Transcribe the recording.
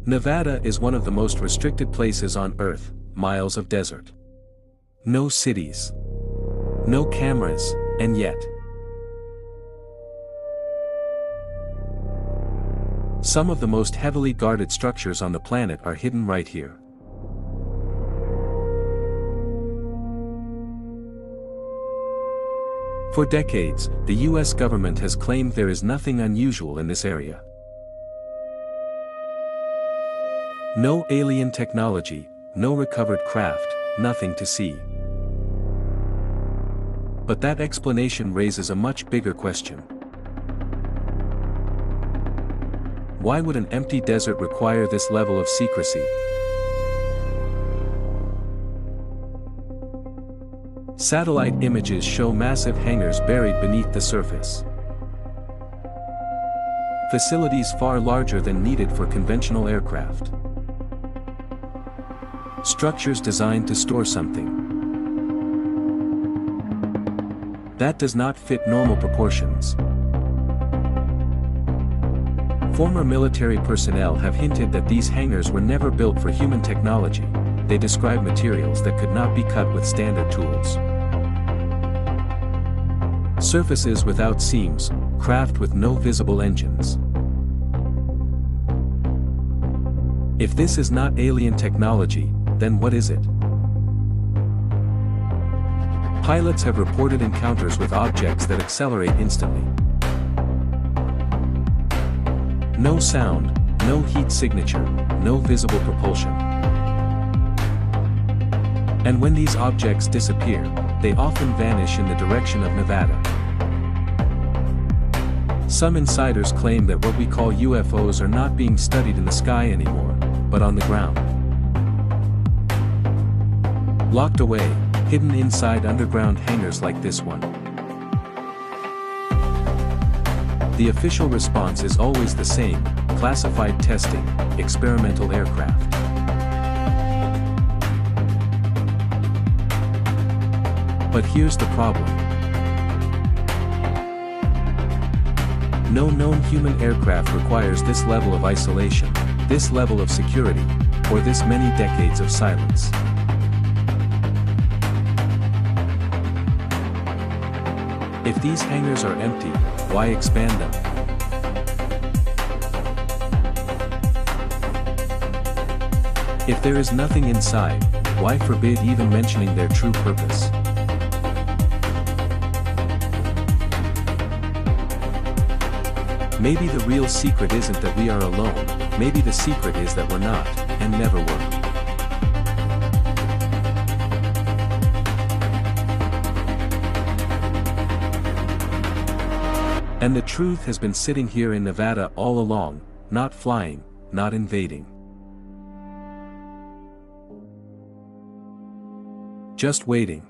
Nevada is one of the most restricted places on Earth, miles of desert. No cities. No cameras, and yet. Some of the most heavily guarded structures on the planet are hidden right here. For decades, the US government has claimed there is nothing unusual in this area. No alien technology, no recovered craft, nothing to see. But that explanation raises a much bigger question. Why would an empty desert require this level of secrecy? Satellite images show massive hangars buried beneath the surface. Facilities far larger than needed for conventional aircraft. Structures designed to store something that does not fit normal proportions. Former military personnel have hinted that these hangars were never built for human technology. They describe materials that could not be cut with standard tools. Surfaces without seams, craft with no visible engines. If this is not alien technology, then what is it? Pilots have reported encounters with objects that accelerate instantly. No sound, no heat signature, no visible propulsion. And when these objects disappear, they often vanish in the direction of Nevada. Some insiders claim that what we call UFOs are not being studied in the sky anymore, but on the ground. Locked away, hidden inside underground hangars like this one. The official response is always the same: classified testing, experimental aircraft. But here's the problem. No known human aircraft requires this level of isolation, this level of security, or this many decades of silence. If these hangars are empty, why expand them? If there is nothing inside, why forbid even mentioning their true purpose? Maybe the real secret isn't that we are alone, maybe the secret is that we're not, and never were. And the truth has been sitting here in Nevada all along, not flying, not invading. Just waiting.